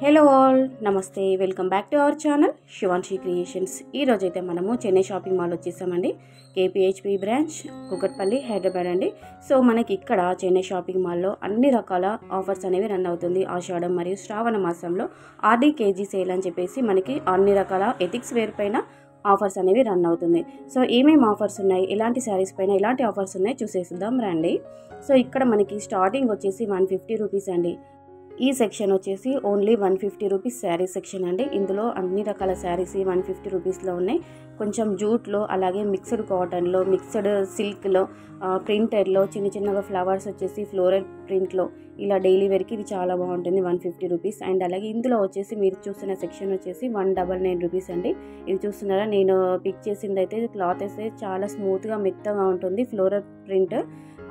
Hello all, నమస్తే. Welcome back to our channel Shivanshi creations. ఈరోజైతే మనము చెన్నై షాపింగ్ మాల్ వచ్చేసామండి. కేపీహెచ్పి బ్రాంచ్, కుకట్పల్లి, హైదరాబాద్ అండి. సో మనకి ఇక్కడ చెన్నై షాపింగ్ మాల్లో అన్ని రకాల ఆఫర్స్ అనేవి రన్ అవుతుంది. ఆషాఢం మరియు శ్రావణ మాసంలో ఆర్డీ కేజీ సేల్ అని చెప్పేసి మనకి అన్ని రకాల ఎథిక్స్ వేర్ పైన ఆఫర్స్ అనేవి రన్ అవుతుంది. సో ఏమేమి ఆఫర్స్ ఉన్నాయి, ఎలాంటి శారీస్ పైన ఎలాంటి ఆఫర్స్ ఉన్నాయి చూసేద్దాం రండి. సో ఇక్కడ మనకి స్టార్టింగ్ వచ్చేసి 150 రూపీస్ అండి. ఈ సెక్షన్ వచ్చేసి ఓన్లీ 150 రూపీస్ శారీ సెక్షన్ అండి. ఇందులో అన్ని రకాల శారీస్ 150 రూపీస్లో ఉన్నాయి. కొంచెం జూట్లో, అలాగే మిక్స్డ్ కాటన్లో, మిక్స్డ్ సిల్క్లో, ప్రింటెడ్లో, చిన్న చిన్నగా ఫ్లవర్స్ వచ్చేసి ఫ్లోరల్ ప్రింట్లో, ఇలా డైలీ వేర్కి ఇది చాలా బాగుంటుంది. 150 రూపీస్. అండ్ అలాగే ఇందులో వచ్చేసి మీరు చూస్తున్న సెక్షన్ వచ్చేసి 199 రూపీస్ అండి. ఇది చూస్తున్నారా, నేను పిక్ చేసింది అయితే క్లాత్ అయితే చాలా స్మూత్గా మెత్తగా ఉంటుంది. ఫ్లోరల్ ప్రింట్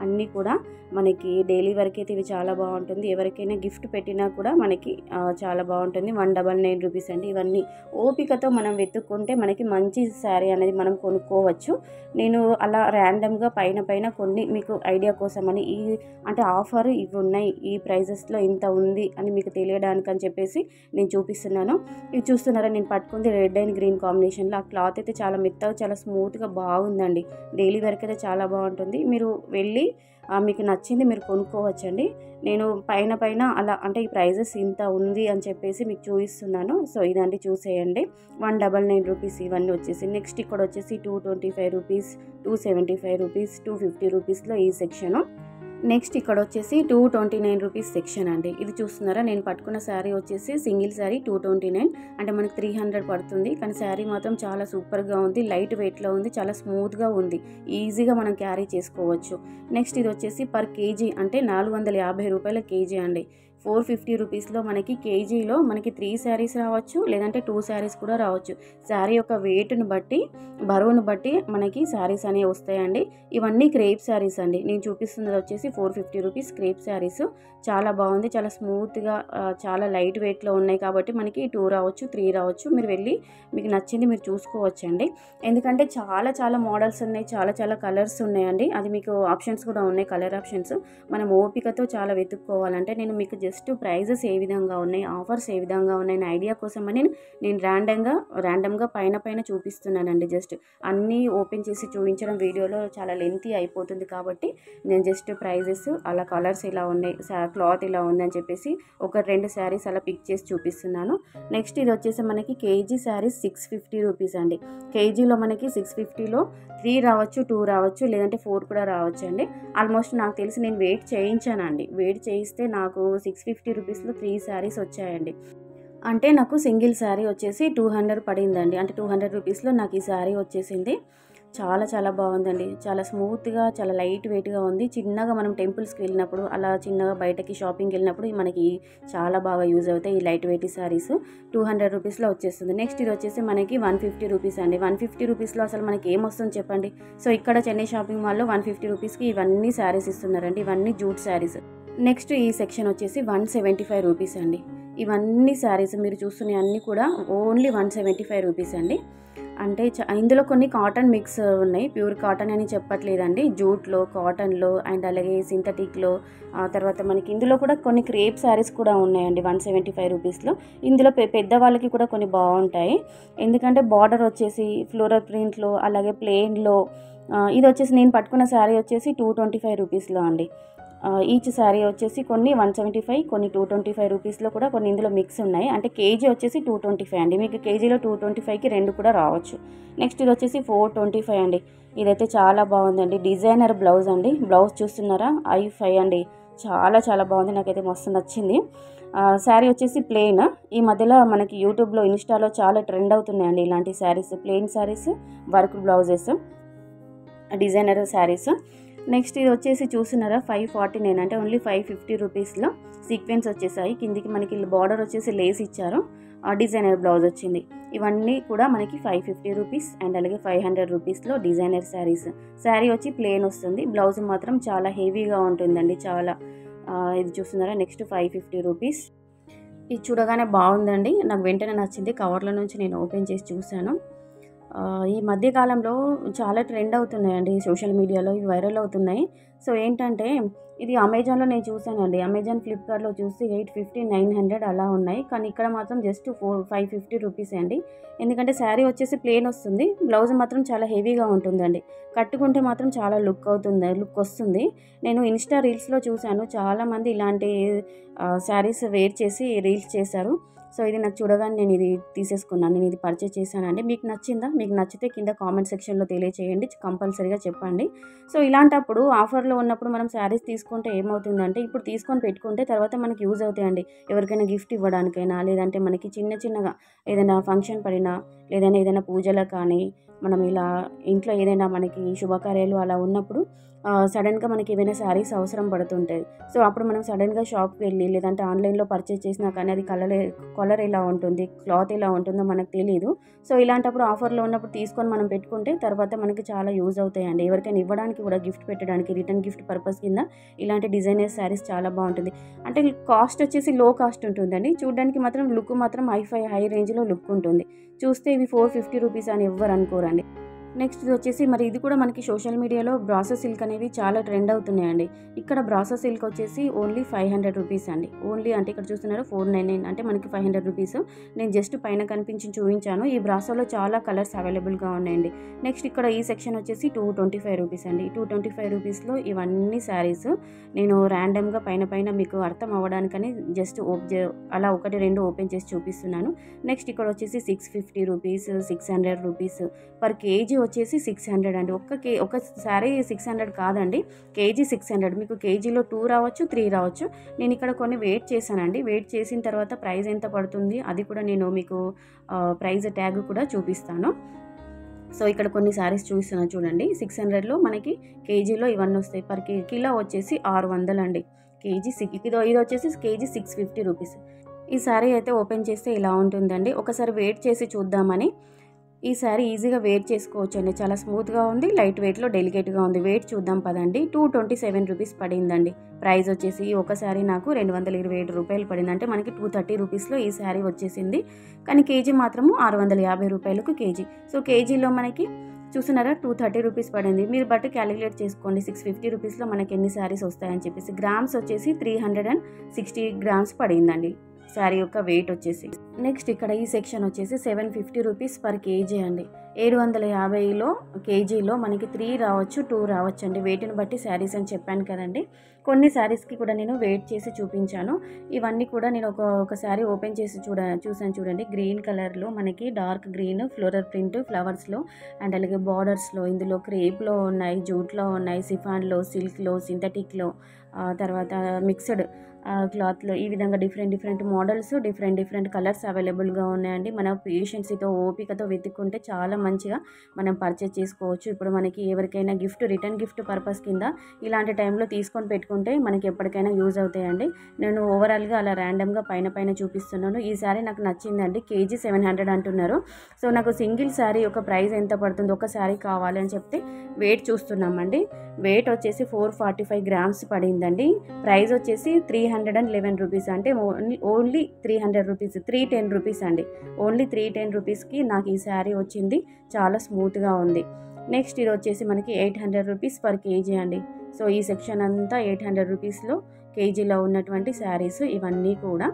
అన్నీ కూడా మనకి డైలీ వరకు అయితే ఇవి చాలా బాగుంటుంది. ఎవరికైనా గిఫ్ట్ పెట్టినా కూడా మనకి చాలా బాగుంటుంది. 199 రూపీస్ అండి. ఇవన్నీ ఓపికతో మనం వెతుక్కుంటే మనకి మంచి శారీ అనేది మనం కొనుక్కోవచ్చు. నేను అలా ర్యాండమ్గా పైన కొన్ని మీకు ఐడియా కోసమని అంటే ఆఫర్ ఇవి ఉన్నాయి, ఈ ప్రైజెస్లో ఇంత ఉంది అని మీకు తెలియడానికి అని చెప్పేసి నేను చూపిస్తున్నాను. ఇవి చూస్తున్నారా, నేను పట్టుకుంది రెడ్ అండ్ గ్రీన్ కాంబినేషన్లో. ఆ క్లాత్ అయితే చాలా మెత్తగా, చాలా స్మూత్గా బాగుందండి. డైలీ వరకు అయితే చాలా బాగుంటుంది. మీరు వెళ్ళి మీకు నచ్చింది మీరు కొనుక్కోవచ్చండి. నేను పైన అలా అంటే ఈ ప్రైజెస్ ఇంత ఉంది అని చెప్పేసి మీకు చూపిస్తున్నాను. సో ఇదండి, చూసేయండి. 199 రూపీస్ ఇవన్నీ వచ్చేసి. నెక్స్ట్ ఇక్కడ వచ్చేసి 225 రూపీస్, 275 రూపీస్, 250 రూపీస్లో ఈ సెక్షను. నెక్స్ట్ ఇక్కడ వచ్చేసి 229 రూపీస్ సెక్షన్ అండి. ఇది చూస్తున్నారా, నేను పట్టుకున్న శారీ వచ్చేసి సింగిల్ శారీ 229, అంటే మనకి 300 పడుతుంది. కానీ శారీ మాత్రం చాలా సూపర్గా ఉంది, లైట్ వెయిట్లో ఉంది, చాలా స్మూత్గా ఉంది, ఈజీగా మనం క్యారీ చేసుకోవచ్చు. నెక్స్ట్ ఇది వచ్చేసి పర్ కేజీ అంటే 450 రూపాయల కేజీ అండి. 450 రూపీస్లో మనకి కేజీలో మనకి 3 శారీస్ రావచ్చు, లేదంటే 2 శారీస్ కూడా రావచ్చు. శారీ యొక్క వెయిట్ను బట్టి, బరువును బట్టి మనకి శారీస్ అనేవి వస్తాయండి. ఇవన్నీ క్రేప్ శారీస్ అండి. నేను చూపిస్తున్నది వచ్చేసి 450 రూపీస్ క్రేప్ శారీస్. చాలా బాగుంది, చాలా స్మూత్గా, చాలా లైట్ వెయిట్లో ఉన్నాయి కాబట్టి మనకి 2 రావచ్చు, 3 రావచ్చు. మీరు వెళ్ళి మీకు నచ్చింది మీరు చూసుకోవచ్చండి. ఎందుకంటే చాలా మోడల్స్ ఉన్నాయి, చాలా కలర్స్ ఉన్నాయండి. అది మీకు ఆప్షన్స్ కూడా ఉన్నాయి, కలర్ ఆప్షన్స్. మనం ఓపికతో చాలా వెతుక్కోవాలంటే నేను మీకు జస్ట్ ప్రైజెస్ ఏ విధంగా ఉన్నాయి, ఆఫర్స్ ఏ విధంగా ఉన్నాయి ఐడియా కోసం అని నేను ర్యాండమ్గా పైన చూపిస్తున్నానండి. జస్ట్ అన్నీ ఓపెన్ చేసి చూపించడం వీడియోలో చాలా లెంతీ అయిపోతుంది కాబట్టి నేను జస్ట్ ప్రైజెస్, అలా కలర్స్ ఇలా ఉన్నాయి, క్లాత్ ఇలా ఉందని చెప్పేసి 1-2 శారీస్ అలా పిక్ చేసి చూపిస్తున్నాను. నెక్స్ట్ ఇది వచ్చేసి మనకి కేజీ శారీస్ 650 రూపీస్ అండి. కేజీలో మనకి 650లో 3 రావచ్చు, 2 రావచ్చు, లేదంటే 4 కూడా రావచ్చు అండి. ఆల్మోస్ట్ నాకు తెలిసి నేను వెయిట్ చేయించానండి. వెయిట్ చేయిస్తే నాకు 650 రూపీస్లో 3 శారీస్ వచ్చాయండి. అంటే నాకు సింగిల్ శారీ వచ్చేసి 200 పడిందండి. అంటే 200 రూపీస్లో నాకు ఈ శారీ వచ్చేసింది. చాలా బాగుందండి. చాలా స్మూత్గా, చాలా లైట్ వెయిట్గా ఉంది. చిన్నగా మనం టెంపుల్స్కి వెళ్ళినప్పుడు, అలా చిన్నగా బయటకి షాపింగ్కి వెళ్ళినప్పుడు మనకి చాలా బాగా యూజ్ అవుతాయి ఈ లైట్ వెయిట్ శారీస్. 200 రూపీస్లో వచ్చేస్తుంది. నెక్స్ట్ ఇది వచ్చేసి మనకి 150 రూపీస్ అండి. 150 రూపీస్లో అసలు మనకి ఏమొస్తుంది చెప్పండి. సో ఇక్కడ చెన్నై షాపింగ్ మాల్లో 150 రూపీస్కి ఇవన్నీ శారీస్ ఇస్తున్నారండి. ఇవన్నీ జూట్ శారీస్. నెక్స్ట్ ఈ సెక్షన్ వచ్చేసి 175 రూపీస్ అండి. ఇవన్నీ శారీస్ మీరు చూస్తున్న అన్నీ కూడా ఓన్లీ 175 రూపీస్ అండి. అంటే ఇందులో కొన్ని కాటన్ మిక్స్ ఉన్నాయి, ప్యూర్ కాటన్ అని చెప్పట్లేదండి. జూట్లో, కాటన్లో, అండ్ అలాగే సింథటిక్లో, తర్వాత మనకి ఇందులో కూడా కొన్ని క్రేప్ శారీస్ కూడా ఉన్నాయండి 175 రూపీస్లో. ఇందులో పెద్దవాళ్ళకి కూడా కొన్ని బాగుంటాయి. ఎందుకంటే బార్డర్ వచ్చేసి ఫ్లోరల్ ప్రింట్లో, అలాగే ప్లెయిన్లో. ఇది వచ్చేసి నేను పట్టుకున్న శారీ వచ్చేసి 225 రూపీస్లో అండి. ఈచ్ శారీ వచ్చేసి కొన్ని 175, కొన్ని 225 రూపీస్లో కూడా కొన్ని ఇందులో మిక్స్ ఉన్నాయి. అంటే కేజీ వచ్చేసి 225 అండి. మీకు కేజీలో 225కి 2 కూడా రావచ్చు. నెక్స్ట్ ఇది వచ్చేసి 425 అండి. ఇదైతే చాలా బాగుందండి. డిజైనర్ బ్లౌజ్ అండి. బ్లౌజ్ చూస్తున్నారా, I5 అండి. చాలా బాగుంది, నాకైతే మస్తు నచ్చింది. శారీ వచ్చేసి ప్లెయిన్. ఈ మధ్యలో మనకి యూట్యూబ్లో, ఇన్స్టాలో చాలా ట్రెండ్ అవుతున్నాయండి ఇలాంటి saris, plain saris, work blouses, designer saris. Next ఇది వచ్చేసి చూస్తున్నారా 549, అంటే ఓన్లీ 550 రూపీస్లో సీక్వెన్స్ వచ్చేసాయి. కిందికి మనకి బార్డర్ వచ్చేసి లేస్ ఇచ్చారు, డిజైనర్ బ్లౌజ్ వచ్చింది. ఇవన్నీ కూడా మనకి 550 రూపీస్ అండ్ అలాగే 500 రూపీస్లో డిజైనర్ శారీస్. శారీ వచ్చి ప్లెయిన్ వస్తుంది, బ్లౌజ్ మాత్రం చాలా హెవీగా ఉంటుందండి. చాలా ఇది చూస్తున్నారా, నెక్స్ట్ 550 రూపీస్. ఇది చూడగానే బాగుందండి, నాకు వెంటనే నచ్చింది. కవర్ల నుంచి నేను ఓపెన్ చేసి చూశాను. ఈ మధ్యకాలంలో చాలా ట్రెండ్ అవుతున్నాయండి సోషల్ మీడియాలో, ఇవి వైరల్ అవుతున్నాయి. సో ఏంటంటే ఇది అమెజాన్‌లో నేను చూసానండి. అమెజాన్, ఫ్లిప్‌కార్ట్‌లో చూస్తే 850, 900 అలా ఉన్నాయి. కానీ ఇక్కడ మాత్రం జస్ట్ 550 రూపీసే అండి. ఎందుకంటే శారీ వచ్చేసి ప్లెయిన్ వస్తుంది. బ్లౌజ్ మాత్రం చాలా హెవీగా ఉంటుందండి. కట్టుకుంటే మాత్రం చాలా లుక్ వస్తుంది. నేను ఇన్‌స్టా రీల్స్‌లో చూసాను. చాలామంది ఇలాంటి శారీస్ వేర్ చేసి రీల్స్ చేశారు. సో, ఇది నాకు చూడగానే నేను ఇది తీసేసుకున్నాను. నేను ఇది పర్చేస్ చేశానండి. మీకు నచ్చిందా? మీకు నచ్చితే కింద కామెంట్ సెక్షన్‌లో తెలియచేయండి. కంపల్సరీగా చెప్పండి. సో, ఇలాంటప్పుడు ఆఫర్‌లో ఉన్నప్పుడు మనం శారీస్ తీసుకుంటే ఏమవుతుందంటే, ఇప్పుడు తీసుకొని పెట్టుకుంటే తర్వాత మనకి యూజ్ అవుతాయండి. ఎవరికైనా గిఫ్ట్ ఇవ్వడానికైనా, లేదంటే మనకి చిన్నగా ఏదైనా ఫంక్షన్ పడినా, ఏదైనా పూజలకు కానీ, మనం ఇలా ఇంట్లో ఏదైనా మనకి శుభకార్యాలు అలా ఉన్నప్పుడు సడెన్‌గా మనకి ఏవైనా శారీస్ అవసరం పడుతుంటాయి. సో, అప్పుడు మనం సడెన్‌గా షాప్‌కి వెళ్ళి, లేదంటే ఆన్‌లైన్‌లో పర్చేస్ చేసినా కానీ అది కలర్ ఎలా ఉంటుంది, క్లాత్ ఎలా ఉంటుందో మనకు తెలీదు. సో, ఇలాంటప్పుడు ఆఫర్‌లో ఉన్నప్పుడు తీసుకొని మనం పెట్టుకుంటే తర్వాత మనకి చాలా యూజ్ అవుతాయండి. ఎవరికైనా ఇవ్వడానికి కూడా గిఫ్ట్ పెట్టడానికి, రిటర్న్ గిఫ్ట్ పర్పస్ కింద ఇలాంటి డిజైనర్ శారీస్ చాలా బావుంటుంది. అంటే కాస్ట్ వచ్చేసి లో కాస్ట్ ఉంటుందండి. చూడ్డానికి మాత్రం లుక్ మాత్రం హై రేంజ్‌లో లుక్ ఉంటుంది. చూస్తే ఇవి 450 రూపీస్ అని ఎవ్వరు అనుకోరండి. నెక్స్ట్ ఇది వచ్చేసి మరి ఇది కూడా మనకి సోషల్ మీడియాలో బ్రాసో సిల్క్ అనేవి చాలా ట్రెండ్ అవుతున్నాయండి. ఇక్కడ బ్రాసో సిల్క్ వచ్చేసి ఓన్లీ 500 రూపీస్ అండి. ఓన్లీ అంటే ఇక్కడ చూస్తున్నారు 499 అంటే మనకి 500 రూపీస్. నేను జస్ట్ పైన కనిపించి చూపించాను. ఈ బ్రాసోలో చాలా కలర్స్ అవైలబుల్‌గా ఉన్నాయండి. నెక్స్ట్ ఇక్కడ ఈ సెక్షన్ వచ్చేసి 225 రూపీస్ అండి. 225 రూపీస్‌లో ఇవన్నీ శారీస్ నేను ర్యాండమ్‌గా పైన మీకు అర్థం అవ్వడానికని జస్ట్ అలా 1, 2 ఓపెన్ చేసి చూపిస్తున్నాను. నెక్స్ట్ ఇక్కడ వచ్చేసి 650 రూపీస్, 600 రూపీస్ పర్ కేజీ వచ్చేసి 600 అండి. ఒక శారీ 600 కాదండి. కేజీ 600. మీకు కేజీలో 2 రావచ్చు, 3 రావచ్చు. నేను ఇక్కడ కొన్ని వెయిట్ చేశానండి. వెయిట్ చేసిన తర్వాత ప్రైస్ ఎంత పడుతుంది అది కూడా నేను మీకు ప్రైస్ ట్యాగ్ కూడా చూపిస్తాను. సో, ఇక్కడ కొన్ని శారీస్ చూపిస్తున్నాను చూడండి. 600లో మనకి కేజీలో ఇవన్నీ వస్తాయి. పర్ కిలో వచ్చేసి 600 అండి. ఇది వచ్చేసి కేజీ 650 రూపీస్. ఈ శారీ అయితే ఓపెన్ చేస్తే ఇలా ఉంటుందండి. ఒకసారి వెయిట్ చేసి చూద్దామని ఈ శారీ ఈజీగా వేర్ చేసుకోవచ్చండి. చాలా స్మూత్‌గా ఉంది. లైట్ వెయిట్‌లో డెలికేట్‌గా ఉంది. వెయిట్ చూద్దాం పదండి. 227 రూపీస్ పడిందండి. ప్రైస్ వచ్చేసి ఒక శారీ నాకు 227 రూపాయలు పడింది. అంటే మనకి 230 రూపీస్‌లో ఈ శారీ వచ్చేసింది. కానీ కేజీ మాత్రము 650 రూపాయలకు కేజీ. సో, కేజీలో మనకి చూస్తున్నారా 230 రూపీస్ పడింది. మీరు బట్టి క్యాలిక్యులేట్ చేసుకోండి. 650 రూపీస్‌లో మనకి ఎన్ని శారీస్ వస్తాయని చెప్పేసి. గ్రామ్స్ వచ్చేసి 360 గ్రామ్స్ పడిందండి. శారీ యొక్క వెయిట్ వచ్చేసి. నెక్స్ట్ ఇక్కడ ఈ సెక్షన్ వచ్చేసి 750 రూపీస్ పర్ కేజీ అండి. 750లో కేజీలో మనకి 3 రావచ్చు, 2 రావచ్చు అండి. వెయిట్ని బట్టి శారీస్ అని చెప్పాను కదండి. కొన్ని శారీస్కి కూడా నేను వెయిట్ చేసి చూపించాను. ఇవన్నీ కూడా నేను ఒక శారీ ఓపెన్ చేసి చూసాను చూడండి. గ్రీన్ కలర్లో మనకి డార్క్ గ్రీన్ ఫ్లోరల్ ప్రింట్ ఫ్లవర్స్లో అండ్ అలాగే బార్డర్స్లో ఇందులో క్రేప్లో ఉన్నాయి, జూట్లో ఉన్నాయి, సిఫాన్లో, సిల్క్లో, సింథటిక్లో, తర్వాత మిక్స్డ్ క్లాత్లో ఈ విధంగా డిఫరెంట్ మోడల్స్, డిఫరెంట్ కలర్స్ అవైలబుల్గా ఉన్నాయండి. మన పేషెన్సీతో ఓపికతో వెతుక్కుంటే చాలా మంచిగా మనం పర్చేస్ చేసుకోవచ్చు. ఇప్పుడు మనకి ఎవరికైనా రిటర్న్ గిఫ్ట్ పర్పస్ కింద ఇలాంటి టైంలో తీసుకొని పెట్టుకుంటే మనకి ఎప్పటికైనా యూజ్ అవుతాయండి. నేను ఓవరాల్గా అలా ర్యాండమ్గా పైన చూపిస్తున్నాను. ఈ శారీ నాకు నచ్చిందండి. కేజీ 700 అంటున్నారు. సో, నాకు సింగిల్ శారీ యొక్క ప్రైస్ ఎంత పడుతుంది, ఒక శారీ కావాలి అని చెప్తే వెయిట్ చూస్తున్నామండి. వెయిట్ వచ్చేసి 445 గ్రామ్స్ పడిందండి. ప్రైస్ వచ్చేసి 311 రూపీస్. అంటే ఓన్లీ 300 రూపీస్, 310 రూపీస్ అండి. ఓన్లీ 310 రూపీస్కి నాకు ఈ శారీ వచ్చింది. చాలా స్మూత్గా ఉంది. నెక్స్ట్ ఇది వచ్చేసి మనకి 800 రూపీస్ పర్ కేజీ అండి. సో, ఈ సెక్షన్ అంతా 800 రూపీస్లో కేజీలో ఉన్నటువంటి శారీస్ ఇవన్నీ కూడా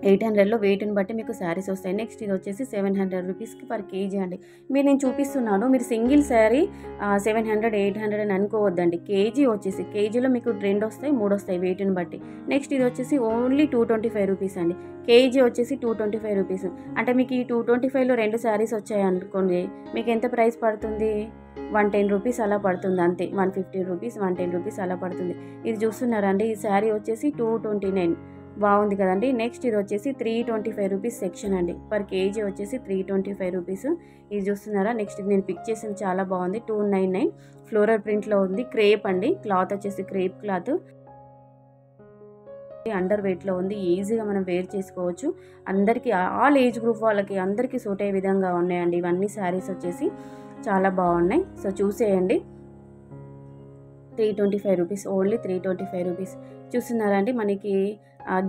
800లో వెయిట్ని బట్టి మీకు శారీస్ వస్తాయి. నెక్స్ట్ ఇది వచ్చేసి 700 రూపీస్కి పర్ కేజీ అండి. నేను చూపిస్తున్నాను. మీరు సింగిల్ శారీ 700, 800 అని అనుకోవద్దండి. కేజీ వచ్చేసి కేజీలో మీకు 2 వస్తాయి, 3 వస్తాయి వెయిట్ని బట్టి. నెక్స్ట్ ఇది వచ్చేసి ఓన్లీ 225 రూపీస్ అండి. కేజీ వచ్చేసి 225 రూపీస్. అంటే మీకు ఈ 225లో 2 శారీస్ వచ్చాయి అనుకోండి, మీకు ఎంత ప్రైస్ పడుతుంది? 110 రూపీస్ అలా పడుతుంది అంతే. 150 రూపీస్, 110 రూపీస్ అలా పడుతుంది. ఇది చూస్తున్నారండి. ఈ శారీ వచ్చేసి 229 బాగుంది కదండి. నెక్స్ట్ ఇది వచ్చేసి 325 రూపీస్ సెక్షన్ అండి. పర్ కేజీ వచ్చేసి 325 రూపీస్. ఇది చూస్తున్నారా. నెక్స్ట్ ఇది నేను పిక్ చేసింది చాలా బాగుంది. 299 ఫ్లోరల్ ప్రింట్లో ఉంది. క్రేప్ అండి. క్లాత్ వచ్చేసి క్రేప్ క్లాత్. అండర్ వెయిట్లో ఉంది. ఈజీగా మనం వేర్ చేసుకోవచ్చు. అందరికీ ఆల్ ఏజ్ గ్రూప్ వాళ్ళకి అందరికీ సూట్ అయ్యే విధంగా ఉన్నాయండి. ఇవన్నీ శారీస్ వచ్చేసి చాలా బాగున్నాయి. సో, చూసేయండి. 325 రూపీస్, ఓన్లీ 325 రూపీస్. చూస్తున్నారా అండి. మనకి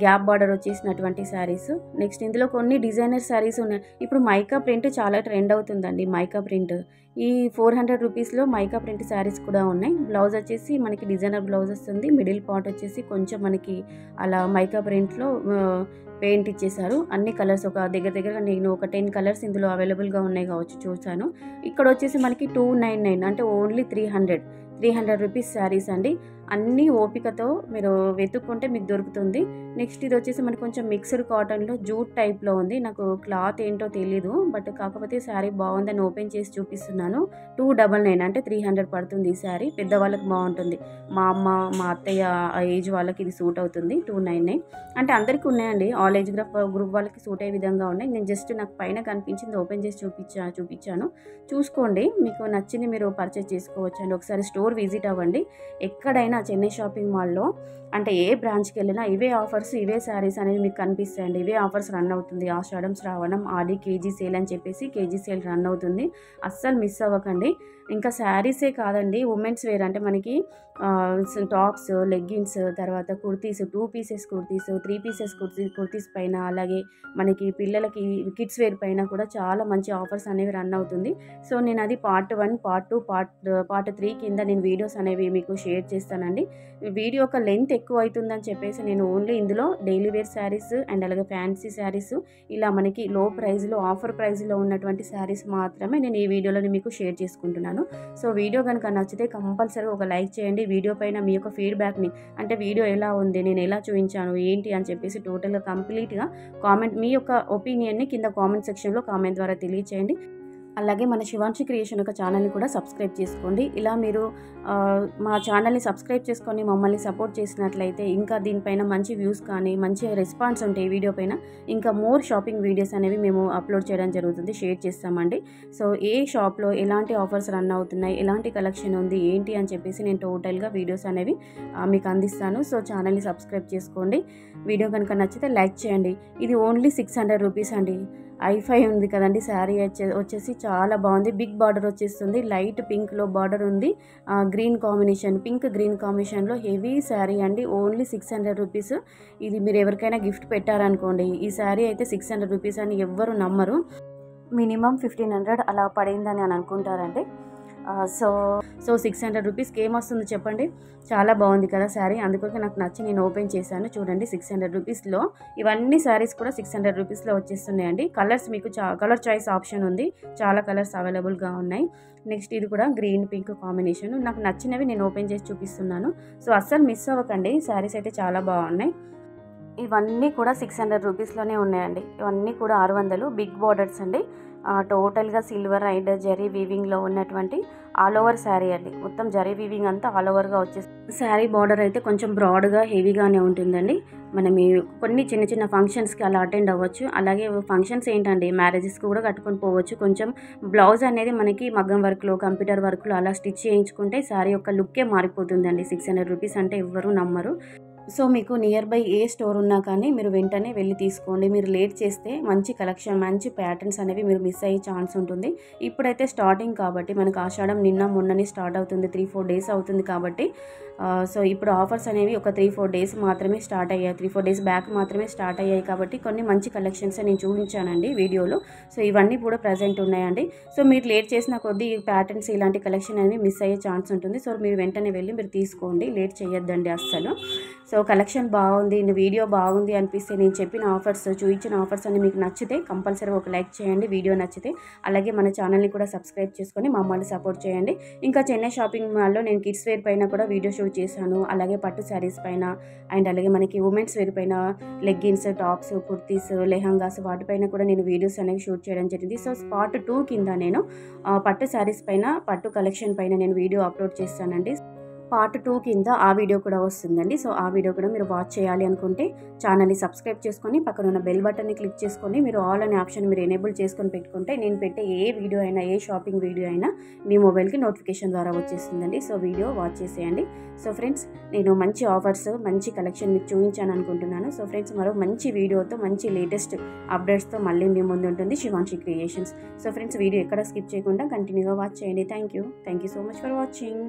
గ్యాప్ బార్డర్ వచ్చేసినటువంటి శారీస్. నెక్స్ట్ ఇందులో కొన్ని డిజైనర్ శారీస్ ఉన్నాయి. ఇప్పుడు మైకా ప్రింట్ చాలా ట్రెండ్ అవుతుందండి. మైకా ప్రింట్ ఈ 400 రూపీస్లో మైకా ప్రింట్ శారీస్ కూడా ఉన్నాయి. బ్లౌజ్ వచ్చేసి మనకి డిజైనర్ బ్లౌజ్ వస్తుంది. మిడిల్ పార్ట్ వచ్చేసి కొంచెం మనకి అలా మైకా ప్రింట్లో పెయింట్ ఇచ్చేసారు. అన్ని కలర్స్ ఒక దగ్గరగా నేను ఒక 10 కలర్స్ ఇందులో అవైలబుల్గా ఉన్నాయి కావచ్చు చూసాను. ఇక్కడ వచ్చేసి మనకి 299 అంటే ఓన్లీ 300 రూపీస్ శారీస్ అండి. అన్నీ ఓపికతో మీరు వెతుక్కుంటే మీకు దొరుకుతుంది. నెక్స్ట్ ఇది వచ్చేసి మనకి కొంచెం మిక్స్డ్ కాటన్లో జూట్ టైప్లో ఉంది. నాకు క్లాత్ ఏంటో తెలీదు, బట్ కాకపోతే శారీ బాగుందని ఓపెన్ చేసి చూపిస్తున్నాను. 299 అంటే 300 పడుతుంది. ఈ శారీ పెద్దవాళ్ళకి బాగుంటుంది. మా అమ్మ, మా అత్తయ్య ఏజ్ వాళ్ళకి ఇది సూట్ అవుతుంది. 299 అంటే అందరికీ ఉన్నాయండి. ఆల్ ఏజ్ గ్రూప్ వాళ్ళకి సూట్ అయ్యే విధంగా ఉన్నాయి. నేను జస్ట్ నాకు పైన కనిపించింది ఓపెన్ చేసి చూపించాను. చూసుకోండి, మీకు నచ్చింది మీరు పర్చేస్ చేసుకోవచ్చు అండి. ఒకసారి స్టోర్ విజిట్ అవ్వండి. ఎక్కడైనా చెన్నై షాపింగ్ మాల్లో అంటే ఏ బ్రాంచ్కి వెళ్ళినా ఇవే ఆఫర్స్, ఇవే శారీస్ అనేవి మీకు కనిపిస్తాయండి. ఇవే ఆఫర్స్ రన్ అవుతుంది. ఆషాఢం, శ్రావణం, ఆడి కేజీ సేల్ అని చెప్పేసి కేజీ సేల్ రన్ అవుతుంది. అస్సలు మిస్ అవ్వకండి. ఇంకా శారీసే కాదండి, ఉమెన్స్ వేర్ అంటే మనకి టాప్స్, లెగ్గిన్స్, తర్వాత కుర్తీస్, 2 పీసెస్ కుర్తీస్, 3 పీసెస్ కుర్తీస్ పైన, అలాగే మనకి పిల్లలకి కిడ్స్ వేర్ పైన కూడా చాలా మంచి ఆఫర్స్ అనేవి రన్ అవుతుంది. సో నేను అది పార్ట్ 1, పార్ట్ 2, పార్ట్ 3 కింద నేను వీడియోస్ అనేవి మీకు షేర్ చేస్తానండి. వీడియో యొక్క లెంత్ ఎక్కువ అవుతుందని చెప్పేసి నేను ఓన్లీ ఇందులో డైలీ వేర్ శారీస్ అండ్ అలాగే ఫ్యాన్సీ శారీస్, ఇలా మనకి లో ప్రైస్లో ఆఫర్ ప్రైస్లో ఉన్నటువంటి శారీస్ మాత్రమే నేను ఈ వీడియోలో మీకు షేర్ చేసుకుంటున్నాను. సో వీడియో కనుక నచ్చితే కంపల్సరీగా ఒక లైక్ చేయండి. వీడియో పైన మీ యొక్క ఫీడ్బ్యాక్ని, అంటే వీడియో ఎలా ఉంది, నేను ఎలా చూపించాను ఏంటి అని చెప్పేసి టోటల్గా కంప్లీట్గా మీ యొక్క ఒపీనియన్ని కింద కామెంట్ సెక్షన్లో కామెంట్ ద్వారా తెలియచేయండి. అలాగే మన శివాన్షి క్రియేషన్ యొక్క ఛానల్ని కూడా సబ్స్క్రైబ్ చేసుకోండి. ఇలా మీరు మా ఛానల్ని సబ్స్క్రైబ్ చేసుకొని మమ్మల్ని సపోర్ట్ చేసినట్లయితే ఇంకా దీనిపైన మంచి వ్యూస్ కానీ మంచి రెస్పాన్స్ ఉంటాయి. ఈ వీడియో పైన ఇంకా మోర్ షాపింగ్ వీడియోస్ అనేవి మేము అప్లోడ్ చేయడం జరుగుతుంది, షేర్ చేస్తామండి. సో ఏ షాప్లో ఎలాంటి ఆఫర్స్ రన్ అవుతున్నాయి, ఎలాంటి కలెక్షన్ ఉంది ఏంటి అని చెప్పేసి నేను టోటల్గా వీడియోస్ అనేవి మీకు అందిస్తాను. సో ఛానల్ని సబ్స్క్రైబ్ చేసుకోండి. వీడియో కనుక నచ్చితే లైక్ చేయండి. ఇది ఓన్లీ 600 రూపీస్ అండి. I5 ఉంది కదండి. శారీ వచ్చేసి చాలా బాగుంది. బిగ్ బార్డర్ వచ్చేస్తుంది. లైట్ పింక్లో బార్డర్ ఉంది. గ్రీన్ కాంబినేషన్, పింక్ గ్రీన్ కాంబినేషన్లో హెవీ శారీ అండి. Only 600 rupees. ఇది మీరు ఎవరికైనా గిఫ్ట్ పెట్టారనుకోండి, ఈ శారీ అయితే 600 రూపీస్ అని ఎవ్వరు నమ్మరు. మినిమం 1500 అలా పడిందని అని అనుకుంటారండి. సో 600 రూపీస్కి ఏమొస్తుంది చెప్పండి. చాలా బాగుంది కదా శారీ. అందుకొరకు నాకు నచ్చి నేను ఓపెన్ చేశాను. చూడండి 600 రూపీస్లో ఇవన్నీ శారీస్ కూడా 600 రూపీస్లో వచ్చేస్తున్నాయండి. కలర్స్ మీకు కలర్ చాయిస్ ఆప్షన్ ఉంది. చాలా కలర్స్ అవైలబుల్గా ఉన్నాయి. నెక్స్ట్ ఇది కూడా గ్రీన్ పింక్ కాంబినేషన్. నాకు నచ్చినవి నేను ఓపెన్ చేసి చూపిస్తున్నాను. సో అస్సలు మిస్ అవ్వకండి. శారీస్ అయితే చాలా బాగున్నాయి. ఇవన్నీ కూడా 600 రూపీస్లోనే ఉన్నాయండి. ఇవన్నీ కూడా 600 బిగ్ బార్డర్స్ అండి. టోటల్గా సిల్వర్ అండ్ జరీ వీవింగ్లో ఉన్నటువంటి ఆల్ ఓవర్ శారీ అండి. మొత్తం జరీ వీవింగ్ అంతా ఆల్ ఓవర్గా వచ్చేసి శారీ బార్డర్ అయితే కొంచెం బ్రాడ్గా హెవీగానే ఉంటుందండి. మనం కొన్ని చిన్న చిన్న ఫంక్షన్స్కి అలా అటెండ్ అవ్వచ్చు. అలాగే ఫంక్షన్స్ ఏంటండి, మ్యారేజెస్కి కూడా కట్టుకొని పోవచ్చు. కొంచెం బ్లౌజ్ అనేది మనకి మగ్గం వర్క్లో, కంప్యూటర్ వర్క్లో అలా స్టిచ్ చేయించుకుంటే శారీ యొక్క లుక్కే మారిపోతుందండి. 600 రూపీస్ అంటే ఎవ్వరూ నమ్మరు. సో మీకు నియర్ బై ఏ స్టోర్ ఉన్నా కానీ మీరు వెంటనే వెళ్ళి తీసుకోండి. మీరు లేట్ చేస్తే మంచి కలెక్షన్, మంచి ప్యాటర్న్స్ అనేవి మీరు మిస్ అయ్యే ఛాన్స్ ఉంటుంది. ఇప్పుడైతే స్టార్టింగ్ కాబట్టి మనకు ఆషాఢం నిన్న మొన్ననే స్టార్ట్ అవుతుంది. 3-4 డేస్ అవుతుంది కాబట్టి సో ఇప్పుడు ఆఫర్స్ అనేవి ఒక 3-4 డేస్ మాత్రమే స్టార్ట్ అయ్యాయి. 3-4 డేస్ బ్యాక్ మాత్రమే స్టార్ట్ అయ్యాయి కాబట్టి కొన్ని మంచి కలెక్షన్స్ నేను చూపించానండి వీడియోలో. సో ఇవన్నీ కూడా ప్రజెంట్ ఉన్నాయండి. సో మీరు లేట్ చేసిన కొద్దీ ఈ ప్యాటర్న్స్ ఇలాంటి కలెక్షన్ అనేవి మిస్ అయ్యే ఛాన్స్ ఉంటుంది. సో మీరు వెంటనే వెళ్ళి మీరు తీసుకోండి, లేట్ చేయొద్దండి అస్సలు. సో కలెక్షన్ బాగుంది, వీడియో బాగుంది అనిపిస్తే, నేను చెప్పిన ఆఫర్స్, చూపించిన ఆఫర్స్ అన్ని మీకు నచ్చితే కంపల్సరీ ఒక లైక్ చేయండి వీడియో నచ్చితే. అలాగే మన ఛానల్ని కూడా సబ్స్క్రైబ్ చేసుకొని మమ్మల్ని సపోర్ట్ చేయండి. ఇంకా చెన్నై షాపింగ్ మాల్లో నేను కిడ్స్ వేర్ పైన కూడా వీడియో షూట్ చేశాను. అలాగే పట్టు శారీస్ పైన అండ్ అలాగే మనకి ఉమెన్స్ వేర్ పైన లెగ్గిన్స్, టాప్స్, కుర్తీస్, లెహంగాస్ వాటిపైన కూడా నేను వీడియోస్ అనేవి షూట్ చేయడం జరిగింది. సో పార్ట్ 2 కింద నేను పట్టు శారీస్ పైన, పట్టు కలెక్షన్ పైన నేను వీడియో అప్లోడ్ చేస్తానండి. పార్ట్ 2 కింద ఆ వీడియో కూడా వస్తుందండి. సో ఆ వీడియో కూడా మీరు వాచ్ చేయాలి అనుకుంటే ఛానల్ని సబ్స్క్రైబ్ చేసుకొని పక్కన ఉన్న బెల్ బటన్ని క్లిక్ చేసుకొని మీరు ఆల్ అనే ఆప్షన్ మీరు ఎనేబుల్ చేసుకొని పెట్టుకుంటే నేను పెట్టే ఏ వీడియో అయినా, ఏ షాపింగ్ వీడియో అయినా మీ మొబైల్కి నోటిఫికేషన్ ద్వారా వచ్చేస్తుందండి. సో వీడియో వాచ్ చేసేయండి. సో ఫ్రెండ్స్, నేను మంచి ఆఫర్స్, మంచి కలెక్షన్ మీకు చూపించాను అనుకుంటున్నాను. సో ఫ్రెండ్స్, మరో మంచి వీడియోతో, మంచి లేటెస్ట్ అప్డేట్స్తో మళ్ళీ మీ ముందు ఉంటుంది Shivanshi creations. So friends, video ఎక్కడ స్కిప్ చేయకుండా కంటిన్యూగా వాచ్ చేయండి. Thank you so much for watching.